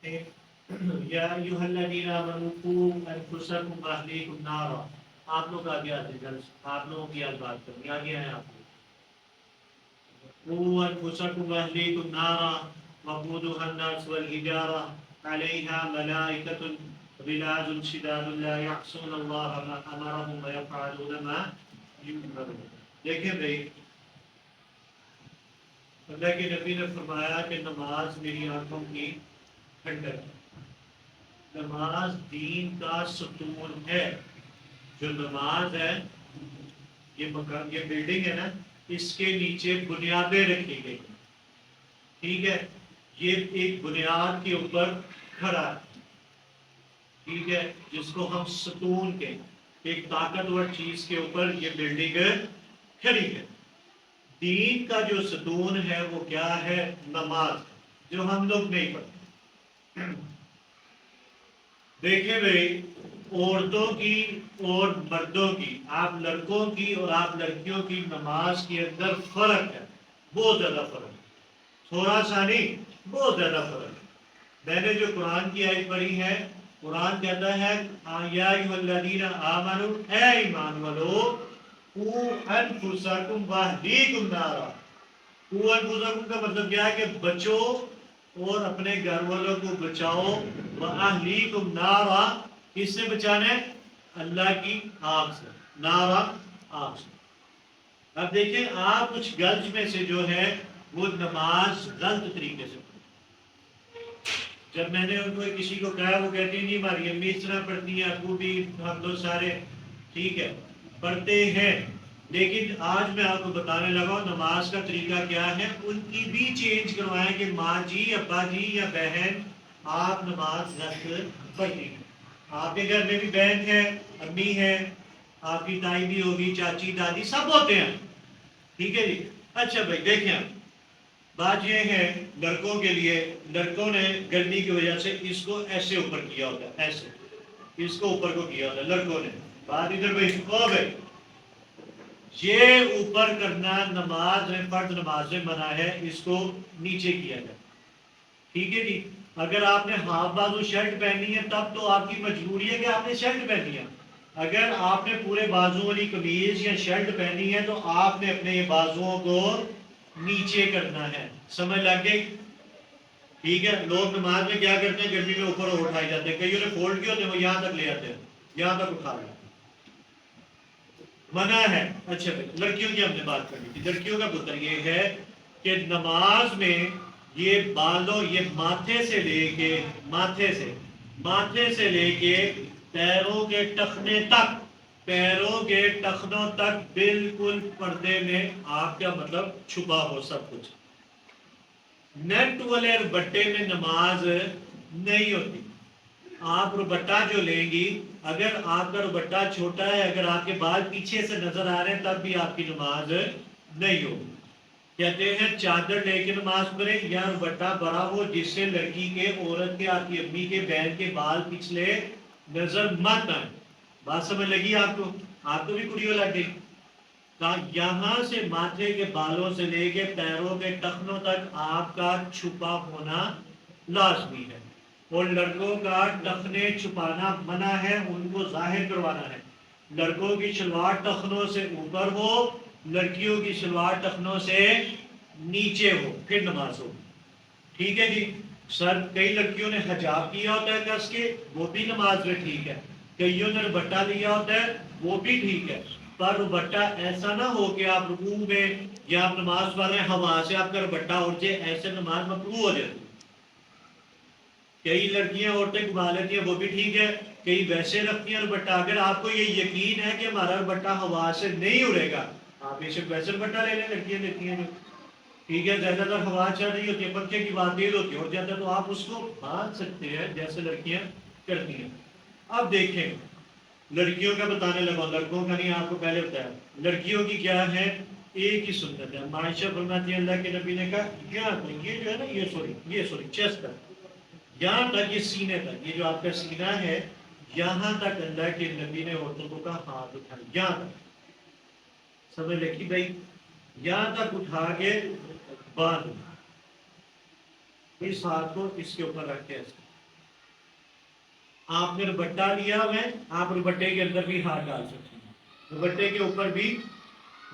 یا ایھا الذین آمنوا قوا انفسکم واہلیکم نارا. آپ لوگ آگے آتے ہیں، آپ لوگوں کی آج بات کرنی آگے ہیں آپ لوگ. قوا انفسکم واہلیکم نارا وقودها الناس والحجارة علیہا ملائکۃ غلاظ شداد لا یعصون اللہ ما امرهم ویفعلون ما یؤمرون. دیکھیں بھائی، اللہ کے نبی نے فرمایا کہ نماز میری آنکھوں کی ٹھنڈک ہے. نماز دین کا ستون ہے. جو نماز ہے، یہ مکان، یہ بلڈنگ ہے نا، اس کے نیچے بنیادیں رکھی گئی. ٹھیک ہے، یہ ایک بنیاد کے اوپر کھڑا ہے. ٹھیک ہے، جس کو ہم ستون کہیں. ایک طاقتور چیز کے اوپر یہ بلڈنگ کھڑی ہے. دین کا جو ستون ہے وہ کیا ہے؟ نماز، جو ہم لوگ نہیں پڑھتے. دیکھیں بھائی، عورتوں کی اور مردوں کی، آپ لڑکوں کی اور آپ لڑکیوں کی نماز کے اندر فرق ہے. بہت زیادہ فرق ہے. تھوڑا سا نہیں، بہت زیادہ فرق ہے. میں نے جو قرآن کی آیت پڑھی ہے، قرآن کہتا ہے یا ایھا الذین آمنوا، اے ایمان والو، قوا انفسکم واہلیکم نارا. قوا انفسکم کا مطلب کیا ہے کہ بچو اور اپنے گھر والوں کو بچاؤ. واہلیکم نارا، کس سے بچانا ہے؟ اللہ کی آگ سے. نارا، آگ سے. اب دیکھیں، آپ کچھ گرج میں سے جو ہے وہ نماز غلط طریقے سے پڑھتے. جب میں نے ان کو کسی کو کہا، وہ کہتی نہیں ہماری امی اس طرح پڑھتی ہیں، ابو بھی، ہم لوگ سارے ٹھیک ہے پڑھتے ہیں. لیکن آج میں آپ کو بتانے لگا ہوں نماز کا طریقہ کیا ہے. ان کی بھی چینج کروائیں کہ ماں جی، ابا جی یا بہن، آپ نماز غلط پڑھتی ہیں. آپ کے گھر میں بھی بہن ہے، امی ہے، آپ کی تائی بھی ہوگی، چاچی، دادی، سب ہوتے ہیں. ٹھیک ہے جی. اچھا بھائی دیکھیں، بات یہ ہے لڑکوں کے لیے، لڑکوں نے گرمی کی وجہ سے اس کو ایسے اوپر کیا ہوتا ہے، ایسے اس کو اوپر کو کیا ہوتا ہے لڑکوں نے. بات ادھر بھائی، او بھائی، یہ اوپر کرنا نماز میں، فرض نماز میں منع ہے. اس کو نیچے کیا جائے. ٹھیک ہے جی. اگر آپ نے ہاف بازو شرٹ پہنی ہے تب تو آپ کی مجبوری ہے کہ آپ نے شرٹ پہنی ہے. اگر آپ نے پورے بازو والی قمیض یا شرٹ پہنی ہے تو آپ نے اپنے یہ بازوؤں کو نیچے کرنا ہے. سمجھ لگ گئی؟ ٹھیک ہے. لوگ نماز میں کیا کرتے ہیں؟ گرمی میں اوپر اٹھائے جاتے ہیں. کئیوں نے فولڈ کیے ہوتے ہیں، وہ یہاں تک لے آتے ہیں، یہاں تک اٹھا رہے ہیں. منع ہے. اچھا بھائی، لڑکیوں کی ہم نے بات کرنی تھی. لڑکیوں کا پتر یہ ہے کہ نماز میں یہ بالوں، یہ ماتھے سے لے کے، ماتھے سے لے کے پیروں کے ٹخنے تک، پیروں کے ٹخنوں تک بالکل پردے میں آپ کا مطلب چھپا ہو سب کچھ. نیٹ والے بٹے میں نماز نہیں ہوتی. آپ روبٹا جو لیں گی، اگر آپ کا روبٹا چھوٹا ہے، اگر آپ کے بال پیچھے سے نظر آ رہے ہیں تب بھی آپ کی نماز نہیں ہوگی. کہتے ہیں چادر لے کے نماز پڑھے یا روبٹا بڑا ہو جس سے لڑکی کے، عورت کے، آپ کی امی کے، بہن کے بال پچھلے نظر مت آئے. بات سمجھ لگی آپ کو؟ آپ کو بھی کڑیوں لگ گئی. یہاں سے ماتھے کے بالوں سے لے کے پیروں کے ٹخنوں تک آپ کا چھپا ہونا لازمی ہے. اور لڑکوں کا ٹخنے چھپانا منع ہے، ان کو ظاہر کروانا ہے. لڑکوں کی شلوار ٹخنوں سے اوپر ہو، لڑکیوں کی شلوار ٹخنوں سے نیچے ہو، پھر نماز ہو. ٹھیک ہے جی. سر، کئی لڑکیوں نے حجاب کیا ہوتا ہے کس کے، وہ بھی نماز میں ٹھیک ہے. کئیوں نے دوپٹہ لیا ہوتا ہے، وہ بھی ٹھیک ہے. پر دوپٹہ ایسا نہ ہو کہ آپ رکوع میں یا آپ نماز پڑھ رہے ہیں ہوا سے آپ کا دوپٹہ اڑ جائے، ایسے نماز مکروہ ہو جاتی. کئی لڑکیاں عورتیں گھما لیتی ہیں، وہ بھی ٹھیک ہے. کئی ویسے رکھتی ہیں دوپٹہ. اگر آپ کو یہ یقین ہے کہ ہمارا دوپٹہ ہوا سے نہیں اڑے گا، آپ بے شک ویسے دوپٹہ لے لیں. لڑکیاں لیتی ہیں جو ٹھیک ہے، زیادہ تر ہوا چل رہی ہوتی ہے، پنکھے کی بات تیز ہوتی ہے، اڑ جاتا ہے، تو آپ اس کو باندھ سکتے ہیں جیسے لڑکیاں کرتی ہیں. اب دیکھیں، لڑکیوں کا بتانے لگا، لڑکوں کا نہیں، آپ کو پہلے بتایا. لڑکیوں کی کیا ہے؟ ایک ہی سنت ہے. عائشہ فرماتی ہے اللہ کے نبی نے کہا یہ جو ہے نا، یہ سوری چیسٹ ہے، یہاں تک، یہ سینے تک، یہ جو آپ کا سینہ ہے یہاں تک اللہ کے نبی نے عورتوں کو کہا ہاتھ اٹھائے. یہاں تک سمجھ لگی بھائی؟ یہاں تک اٹھا کے باندھ اس ہاتھ کو اس کے اوپر رکھ کے ایسے. آپ نے دوپٹہ لیا ہوا ہے، آپ دوپٹے کے اندر بھی ہاتھ ڈال سکتے ہیں، دوپٹے کے اوپر بھی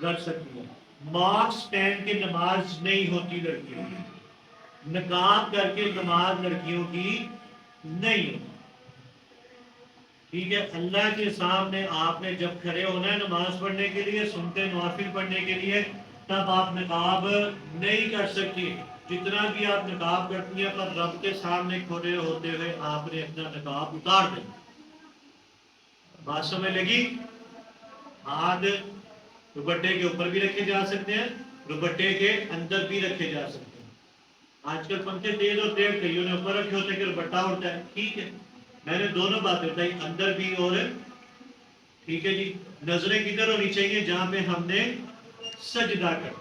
رکھ سکتی ہیں۔ ماسک پہن کے نماز نہیں ہوتی لڑکیوں کی، نقاب کر کے نماز لڑکیوں کی نہیں ہوتی، ٹھیک ہے۔ اللہ کے سامنے آپ نے جب کھڑے ہونا ہے نماز پڑھنے کے لیے، سنتے نوافل پڑھنے کے لیے، تب آپ نقاب نہیں کر سکتی۔ جتنا بھی آپ نقاب کرتی ہیں پر رب کے سامنے کھڑے ہوتے ہوئے آپ نے اپنا نقاب اتار دینا۔ بات سمجھ لگی؟ ہاتھ دوپٹے کے اوپر بھی رکھے جا سکتے ہیں، دوپٹے کے اندر بھی رکھے جا سکتے ہیں۔ آج کل پنکھے تیز ہوتے ہیں، کئیوں نے اوپر رکھے ہوتے ہیں کہ دوپٹہ اڑتا ہے، ٹھیک ہے، میں نے دونوں باتیں بتائی، اندر بھی اور ٹھیک ہے جی۔ نظریں کدھر ہونی چاہیے؟ جہاں پہ ہم نے سجدہ کرنا۔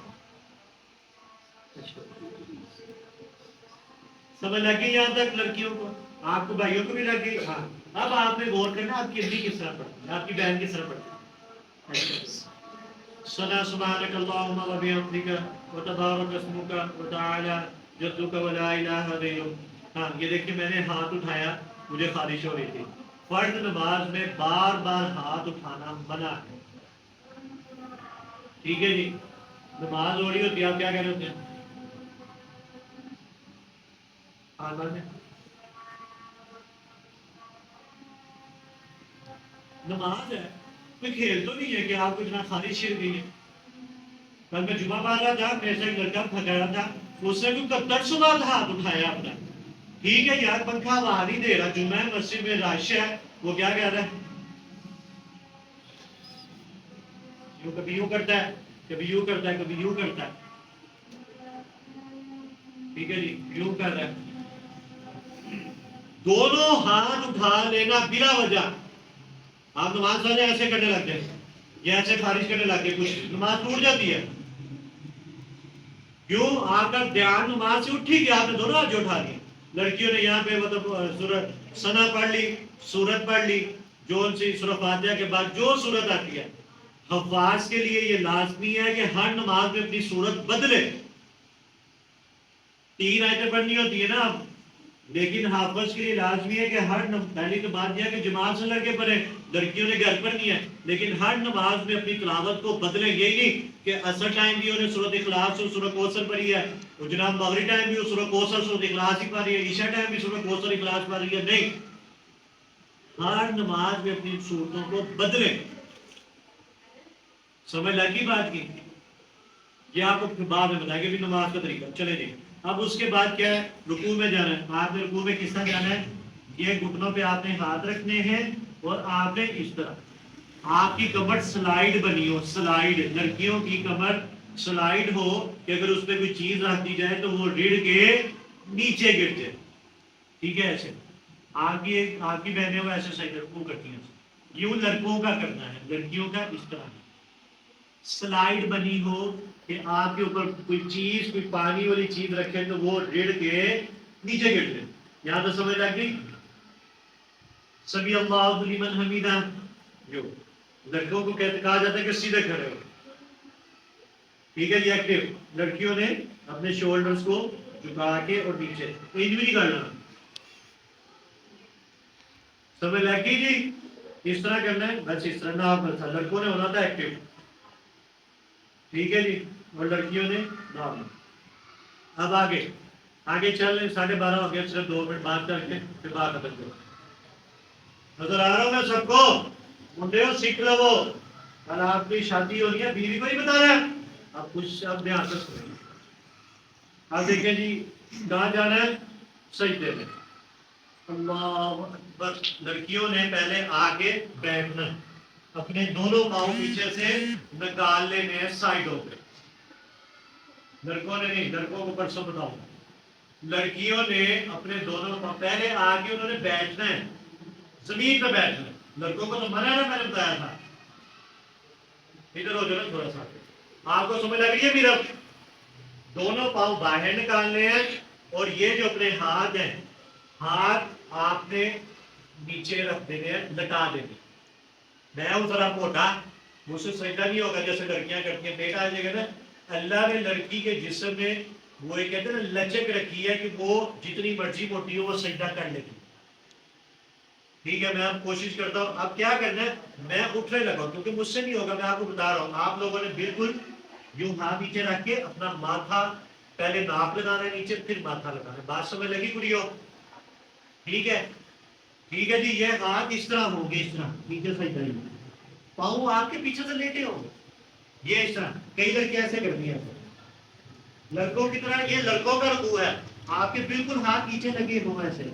سمجھ لگی یہاں تک لڑکیوں کو؟ آپ کو بھائیوں کو بھی لگ گئی؟ ہاں۔ اب آپ نے غور کرنا آپ کی امی کس طرح پڑھتی ہے، آپ کی بہن کس طرح پڑھتی ہے۔ سنا سبحانک اللہم و بحمدک وتبارک اسمک وتعالی جدک ولا الہ غیرک۔ ہاں یہ دیکھیں میں نے ہاتھ اٹھایا، مجھے خارش ہو رہی تھی۔ فرض نماز میں بار بار ہاتھ اٹھانا منع ہے، ٹھیک ہے جی۔ نماز ہو رہی ہوتی ہے، آپ کیا کہہ رہے ہوتے ہیں؟ نماز ہے، کوئی کھیل تو نہیں ہے کہ آپ کو اتنا خارش چھڑ گئی ہے۔ کل میں جمعہ پڑھ رہا تھا، میرے سے ایک لڑکا تھکا رہا تھا، اس نے کوئی 71 بار ہاتھ اٹھایا اپنا۔ ٹھیک ہے یار، پنکھا ہوا نہیں دے رہا، جمعہ مسجد میں رش ہے، وہ کیا کہہ رہا ہے؟ کبھی یوں کرتا ہے، کبھی یوں کرتا ہے، کبھی یوں کرتا ہے، ٹھیک ہے جی، یوں کر رہا ہے۔ دونوں ہاتھ اٹھا لینا بلا وجہ، آپ نماز والے ایسے کرنے لگ جائے یا ایسے خارج کرنے لگ گئے، کچھ نماز ٹوٹ جاتی ہے۔ کیوں؟ آپ کا دھیان نماز سے اٹھی گیا، آپ نے دونوں ہاتھ جو اٹھا لیے۔ لڑکیوں نے یہاں پہ مطلب سورت ثنا پڑھ لی، سورت پڑھ لی، جو سی سورۃ فاتحہ کے بعد جو سورت آتی ہے۔ حفاظ کے لیے یہ لازمی ہے کہ ہر نماز میں اپنی سورت بدلے۔ 3 آیتیں پڑھنی ہوتی ہے نا اب، لیکن حافظ کے لیے لازمی ہے کہ پہلی تو بات یہ ہے کہ جماعت سے لڑکے پڑھیں، لڑکیوں نے گھر پر نہیں ہے، لیکن ہر نماز میں اپنی تلاوت کو بدلیں۔ یہی نہیں کہ عصر ٹائم بھی انہیں سورۃ اخلاص اور سورۃ کوثر پڑھی ہے، اور جناب مغرب ٹائم بھی وہ سورۃ کوثر سورۃ اخلاص ہی پڑھ رہی ہے، عشاء ٹائم بھی سورۃ کوثر اخلاص پڑھ رہی ہے، نہیں، ہر نماز میں اپنی صورتوں کو بدلیں۔ سمجھ لگی بات کی؟ یہ آپ کو بعد میں بتائیں گے بھی نماز کا طریقہ، چلے جی۔ اب اس کے بعد کیا ہے؟ رکوع میں جانا ہے۔ آپ نے رکوع میں کس طرح جانا ہے؟ یہ گھٹنوں پہ آپ نے ہاتھ رکھنے ہیں اور آپ نے اس طرح، آپ کی کمر سلائیڈ بنی ہو، سلائیڈ، لڑکیوں کی کمر سلائیڈ ہو کہ اگر اس پہ کوئی چیز رکھ دی جائے تو وہ رڑ کے نیچے گر جائے، ٹھیک ہے؟ ایسے آپ کی بہنیں وہ ایسے صحیح رکوع کرتی ہیں، یوں لڑکوں کا کرنا ہے، لڑکیوں کا اس طرح سلائیڈ بنی ہو کہ آپ کے اوپر کوئی چیز، کوئی پانی والی چیز رکھے تو وہ رڑ کے نیچے گر جائے۔ یہاں تو سمجھ لگ گئی؟ سمی اللہ لمن حمیدہ، جو لڑکوں کو کہا جاتا ہے کہ سیدھے کھڑے ہو، ٹھیک ہے جی، ایکٹیو۔ لڑکیوں نے اپنے شولڈرز کو جھکا کے اور نیچے، انج بھی نہیں کرنا، سمجھ لگ گئی جی؟ اس طرح کرنا ہے، بس اس طرح نارمل تھا، لڑکوں نے ہونا تھا ایکٹیو، ٹھیک ہے جی، اور لڑکیوں نے نارمل۔ اب آگے چل، 12:30 ہو گیا، صرف 2 منٹ بات کر کے پھر بات ختم کرو۔ نظر آ رہا ہوں میں سب کو؟ منڈے ہو سیکھ لو، کل آپ کی شادی ہونی ہے، بیوی کو نہیں بتا رہا، اب کچھ اب دھیان سے سنیں۔ اب دیکھیں جی، کہاں جانا ہے؟ سجدے میں۔ اللہ اکبر۔ لڑکیوں نے پہلے آگے بیٹھنا، اپنے دونوں پاؤں پیچھے سے نکال لینے ہیں سائڈوں پہ، لڑکوں نے نہیں، لڑکوں کو پرسوں بتاؤں۔ لڑکیوں نے اپنے دونوں پاؤں پہلے آگے انہوں نے بیٹھنا ہے، زمین پہ بیٹھنا ہے۔ لڑکوں کو تو منع ہے نا، میں نے بتایا تھا، ادھر ہو جانا تھوڑا سا، آپ کو سمجھ لگ رہی ہے میرا؟ دونوں پاؤں باہر نکالنے ہیں، اور یہ جو اپنے ہاتھ ہیں، ہاتھ آپ نے نیچے رکھ دینے ہیں، لٹا دینے۔ میں ہوں ذرا موٹا، مجھ سے سجدہ نہیں ہوگا جیسے لڑکیاں کرتی ہیں، بیٹا آ جائے گا نا۔ اللہ نے لڑکی کے جسم میں وہ یہ کہتے ہیں نا لچک رکھی ہے کہ وہ جتنی مرضی موٹی ہو وہ سجدہ کر لیتی۔ ٹھیک ہے، میں اب کوشش کرتا ہوں. اب کیا کرنا ہے، میں اٹھنے لگا ہوں کیونکہ مجھ سے نہیں ہوگا، میں آپ کو بتا رہا ہوں. آپ لوگوں نے بالکل یوں ہاتھ نیچے رکھ کے اپنا ماتھا پہلے ناپ لگانا ہے نیچے، پھر ماتھا لگانا ہے. بات سمجھ لگی پوری ہو؟ ٹھیک ہے، ٹھیک ہے جی. یہ ہاتھ اس طرح ہوں گے، اس طرح نیچے سے ادھر ہی، پاؤں آپ کے پیچھے سے لیٹے ہوں گے. یہ اس طرح کئی لڑکے ایسے کرتی ہیں لڑکوں کی طرح. یہ لڑکوں کا رکوع ہے. آپ کے بالکل ہاتھ نیچے لگے ہوں ایسے.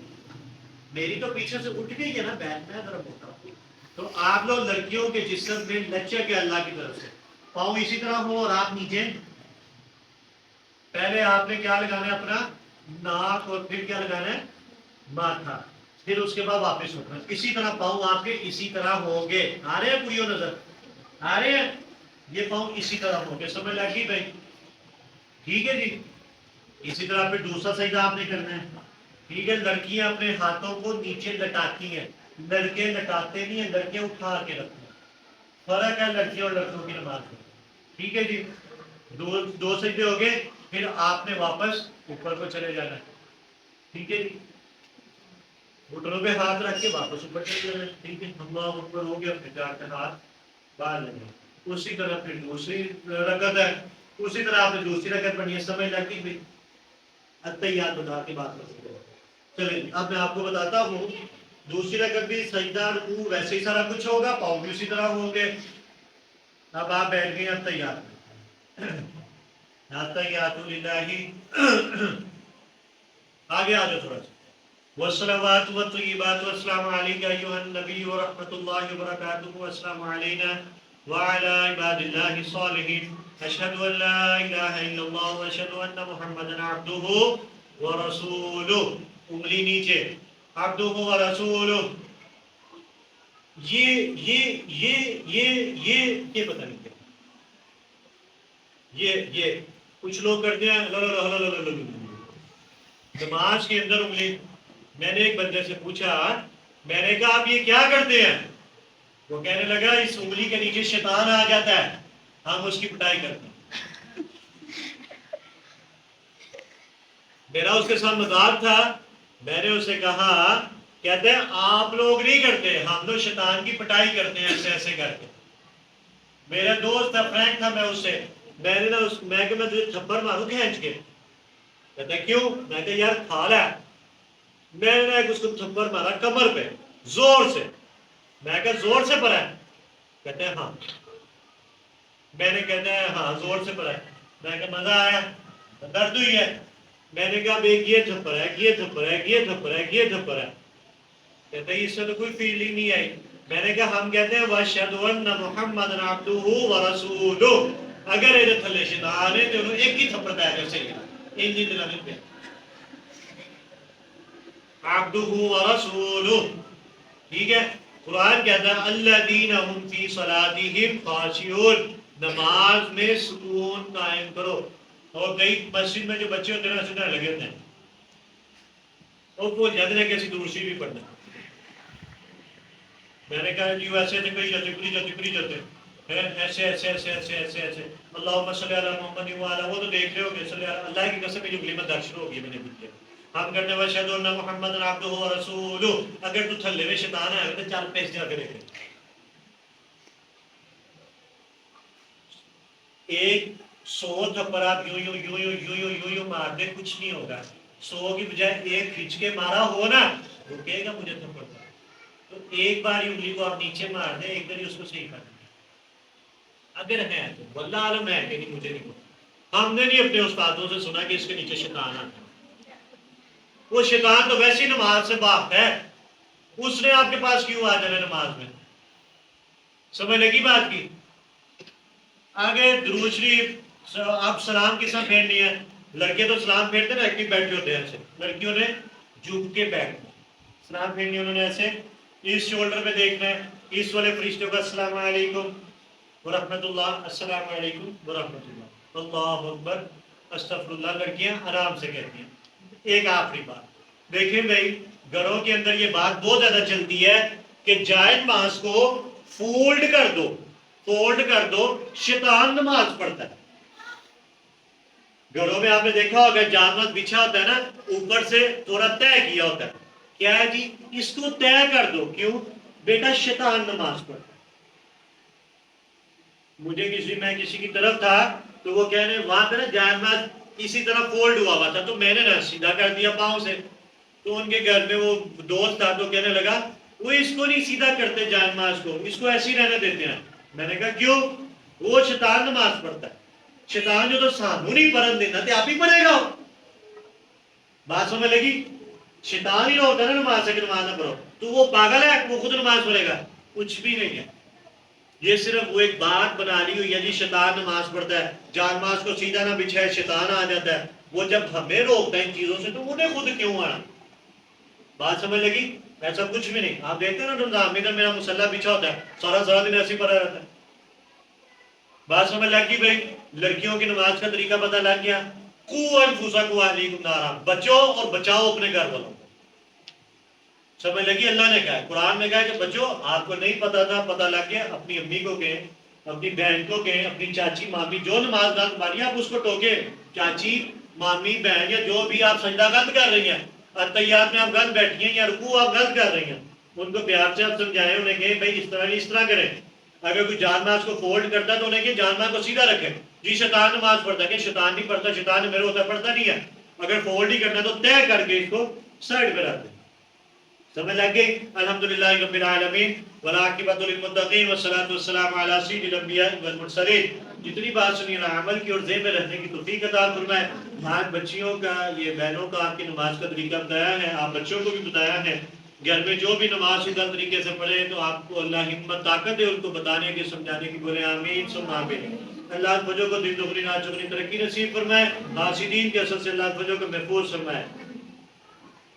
میری تو پیچھے سے اٹھ گئی ہے نا بیٹھ، میں ذرا موٹا ہوں. تو آپ لوگ لڑکیوں کے جسم میں لچک ہے اللہ کی طرف سے. پاؤں اسی طرح ہو اور آپ نیچے. پہلے آپ نے کیا لگانا ہے، اپنا ناک، اور پھر کیا لگانا ہے، ماتھا. پھر اس کے بعد واپس اٹھنا. اسی طرح پاؤں آپ کے اسی طرح ہوں گے. آ رہے ہیں پوری نظر؟ آ رہے ہیں؟ یہ پاؤں اسی طرح ہوں گے. سمجھ لگی بھائی؟ ٹھیک ہے جی. اسی طرح پھر دوسرا سجدہ آپ نے کرنا ہے. ٹھیک ہے. لڑکیاں اپنے ہاتھوں کو نیچے لٹاتی ہیں، لڑکے لٹاتے نہیں ہیں، لڑکے اٹھا کے رکھتے ہیں. فرق ہے لڑکیوں اور لڑکوں کی نماز میں. ٹھیک ہے جی. دو سجدے ہو گئے، پھر آپ نے واپس اوپر کو چلے جانا ہے. ٹھیک ہے جی. گھٹنوں پہ ہاتھ رکھ کے واپس اوپر چلے جانا ہے. ٹھیک ہے. اللہ اکبر ہو گیا، پھر جا کے ہاتھ باہر لگے. اسی طرح پھر دوسری رکعت ہے، اسی طرح آپ نے دوسری رکعت پڑھنی ہے. سمجھ لگی پھر التحیات بتا کے بات کر سکتے. چلیں اب میں آپ کو بتاتا ہوں. دوسری رکعت بھی سجدہ رکوع ویسے ہی سارا کچھ ہوگا، پاؤں بھی اسی طرح ہوں گے. اب آپ بیٹھ گئے التحیات میں. التحیات للہ. آگے آ جاؤ تھوڑا سا. والصلوات والطیبات والسلام علیک ایھا النبی ورحمۃ اللہ وبرکاتہ والسلام علینا وعلی عباد اللہ الصالحین اشہد ان لا الہ الا اللہ واشہد ان محمدا عبدہ ورسولہ. انگلی نیچے. عبدہ ورسولہ. یہ پتہ نہیں کیا یہ کچھ لوگ کرتے ہیں نماز کے اندر انگلی. میں نے ایک بندے سے پوچھا، میں نے کہا آپ یہ کیا کرتے ہیں؟ وہ کہنے لگا اس انگلی کے نیچے شیطان آ جاتا ہے، ہم اس کی پٹائی کرتے ہیں. میرا اس کے ساتھ مذاق تھا. میں نے اسے کہا، کہتے ہیں آپ لوگ نہیں کرتے، ہم تو شیطان کی پٹائی کرتے ہیں ایسے ایسے کر کے. میرا دوست تھا، فرینک تھا، میں اس سے میں نے میں کہ میں تجھے تھپڑ ماروں کھینچ کے. کہتا ہے کیوں؟ میں کہ یار کھا ہے. میں نے اس کو تھپڑ مارا کمر پہ زور سے. میں کہا زور سے پڑا ہے؟ کہتے ہیں ہاں. میں نے کہتے ہیں ہاں زور سے پڑا ہے. میں کہا مزہ آیا؟ درد ہوئی ہے؟ میں نے کہا ایک یہ تھپڑ ہے، یہ تھپڑ ہے، یہ تھپڑ ہے، یہ تھپڑ ہے. کہتے ہیں اس سے تو کوئی فیلنگ نہیں آئی. میں نے کہا ہم کہتے ہیں وَأَشْهَدُ أَنَّ مُحَمَّدًا عَبْدُهُ وَرَسُولُهُ. اگر یہ تھلے شیطان ہے تو ایک ہی تھپڑ پہ کر سکے ان دن دلانے پہ. عَبْدُهُ وَرَسُولُهُ. ٹھیک ہے. قرآن کہتا ہے الَّذِينَ هُمْ فِي صَلَاتِهِمْ خَاشِعُونَ. نماز میں سکون قائم کرو. اور کئی مسجد میں جو بچے ہوتے ہیں نا سننے لگے ہوتے ہیں، وہ بھول جاتے ہیں کہ ایسی درود شریف بھی پڑھنا. میں نے کہا جی ایسے ایسے کری جاتے ایسے ایسے ایسے ایسے ایسے ایسے اللہم صلی علی محمد وعلی. وہ تو دیکھ رہے ہو گے صلی اللہ کی قسم جو کلمت درشن ہوگی میں نے پوچھا. ہم کرتے ہیں واشہد ان محمد عبدہ ورسولہ. اگر تو تھلے میں شیطان ہے تو چل پیس جا کے دیکھ. ایک 100 تھپڑ آپ یوں یوں یوں یوں یوں یوں یوں یوں مار دے کچھ نہیں ہوگا. 100 کی بجائے ایک کھینچ کے مارا ہو نا وہ کہے گا مجھے تھپڑ. تو ایک بار انگلی کو آپ نیچے مار دیں، ایک بار اس کو صحیح کر دیں. اگر ہے تو واللہ عالم ہے کہ نہیں مجھے نہیں پتا. ہم نے نہیں اپنے استادوں سے سنا کہ اس کے نیچے شیطان آتا ہے. وہ شیطان تو ویسی نماز سے باپ ہے، اس نے آپ کے پاس کیوں آ جانا نماز میں؟ سمجھ لگی بات کی؟ آگے درود شریف آپ سلام کس طرح پھیرنی ہے. لڑکے تو سلام پھیرتے نا ایکٹیو بیٹھے ہوتے ہیں ایسے. لڑکیوں نے جھک کے بیٹھنا. سلام پھیرنی انہوں نے ایسے اس شولڈر پہ دیکھنا ہے. اس والے فرشتے کو السلام علیکم ورحمۃ اللہ، السلام علیکم ورحمۃ اللہ، اللہ اکبر استغفر اللہ. لڑکیاں آرام سے کہتی ہیں. ایک آخری بات دیکھیں بھائی، گھروں کے اندر یہ بات بہت زیادہ چلتی ہے کہ جائز نماز کو فولڈ کر دو، فولڈ کر دو. شیطان نماز پڑھتا ہے. گھروں میں آپ نے دیکھا ہوگا جامع بچھا ہوتا ہے نا، اوپر سے تھوڑا طے کیا ہوتا ہے. کیا ہے جی؟ اس کو طے کر دو. کیوں؟ بیٹا شیطان نماز پڑھتا ہے. میں کسی کی طرف تھا تو وہ کہنے وہاں پہ نا جائے نماز اسی طرح فولڈ ہوا تھا تو میں نے نا سیدھا کر دیا پاؤں سے. تو ان کے گھر میں وہ دوست تھا تو کہنے لگا وہ اس کو نہیں سیدھا کرتے جائے نماز کو، اس کو ایسے ہی رہنے دیتے ہیں. میں نے کہا کیوں؟ وہ شیطان نماز پڑھتا ہے. شیطان جو تو سانو نہیں پڑھن دیتا تو آپ ہی پڑھے گا. بات سمجھ لگی؟ شیطان ہی نہ ہوتا نا نماز سے کہ نماز نہ پڑھو تو وہ پاگل ہے وہ خود نماز پڑھے گا؟ کچھ بھی نہیں ہے. یہ صرف وہ ایک بات بنا لی ہوئی ہے جی شیطان نماز پڑھتا ہے، جان نماز کو سیدھا نہ بچھائے شیطان آ جاتا ہے. وہ جب ہمیں روکتا ہے ان چیزوں سے تو انہیں خود کیوں آنا؟ بات سمجھ لگی؟ ایسا کچھ بھی نہیں. آپ دیکھتے ہیں نا رمضان میں میرا مسلح بچھا ہوتا ہے سارا دن ایسے ہی پڑا رہتا ہے. بات سمجھ لگ گئی بھائی؟ لڑکیوں کی نماز کا طریقہ پتہ لگ گیا. قوا انفسکم واہلیکم نارا، بچو اور بچاؤ اپنے گھر والوں کو. سمجھ لگی؟ اللہ نے کہا ہے قرآن میں کہا ہے کہ بچو آپ کو نہیں پتا تھا پتہ لگ گیا. اپنی امی کو کہیں، اپنی بہن کو کہیں، اپنی چاچی مامی جو نماز غلط پڑھ رہی ہیں آپ اس کو ٹوکے. چاچی مامی بہن یا جو بھی آپ سجدہ غلط کر رہی ہیں، اتحیات میں آپ غلط بیٹھی ہیں یا رکوع آپ غلط کر رہی ہیں، ان کو پیار سے آپ سمجھائیں، انہیں کہیں بھائی اس طرح نہیں اس طرح کریں. اگر کوئی جان نماز کو فولڈ کرتا ہے تو انہیں کہ جان نماز کو سیدھا رکھے. جی شیطان نماز پڑھتا ہے کہ شیطان نہیں پڑھتا، شیطان میرے ہوتا پڑھتا نہیں ہے. اگر فولڈ ہی کرنا ہے تو طے کر کے اس کو سائڈ پہ رکھ دیں. سمجھ لگ گئی؟ الحمدللہ رب العالمین والعاقبۃ للمتقین والصلاۃ والسلام علی سید الانبیاء والمرسلین. جتنی بات سنی ہے عمل کی اور ذہن میں رکھنے کی توفیق عطا فرمائے. آج بچیوں کا یہ بہنوں کا آپ کی نماز کا طریقہ بتایا ہے، آپ بچوں کو بھی بتایا ہے. گھر میں جو بھی نماز کو غلط طریقے سے پڑھے تو آپ کو اللہ ہمت طاقت دے ان کو بتانے کی سمجھانے کی. بولے آمین ثم آمین. اللہ بچوں کو دین دگنی رات چگنی ترقی نصیب فرمائے. حاسدین کے اثر سے اللہ بچوں کو محفوظ فرمائے.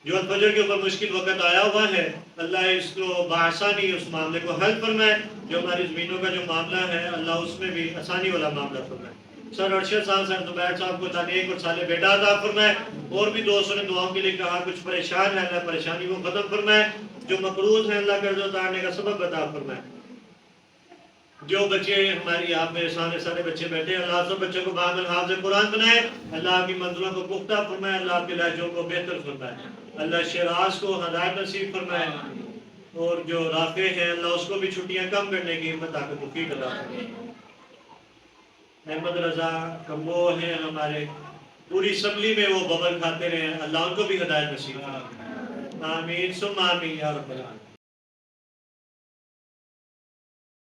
جو فجر کے اوپر مشکل وقت آیا ہوا ہے اللہ اس کو بآسانی اس معاملے کو حل فرمائے. جو ہماری زمینوں کا جو معاملہ ہے اللہ اس میں بھی آسانی والا معاملہ فرمائے. سر ارشد صاحب سر زبیر صاحب کو تعلیم اور صالح بیٹا عطا فرمائے. اور بھی دوستوں نے دعاؤں کے لیے کہا کچھ پریشان ہیں اللہ پریشانی کو ختم فرمائے. جو مقروض ہیں اللہ قرض اتارنے کا سبب عطا فرمائے. جو بچے ہماری آپ میرے سامنے سارے بچے بیٹھے ہیں اللہ سب بچوں کو بعد حافظ قرآن بنائے. اللہ آپ کی منزلوں کو پختہ فرمائے. اللہ آپ کے لہجوں کو بہتر فرمائے. اللہ شیراز کو ہدایت نصیب فرمائے. اور جو رافع ہیں اللہ اس کو بھی چھٹیاں کم کرنے کی ہمت طاقت توفیق عطا فرمائے. احمد رضا کمبو ہیں ہمارے پوری اسمبلی میں وہ ببل کھاتے رہے ہیں اللہ ان کو بھی ہدایت نصیب فرمائے. آمین ثم آمین یا رب العالمین.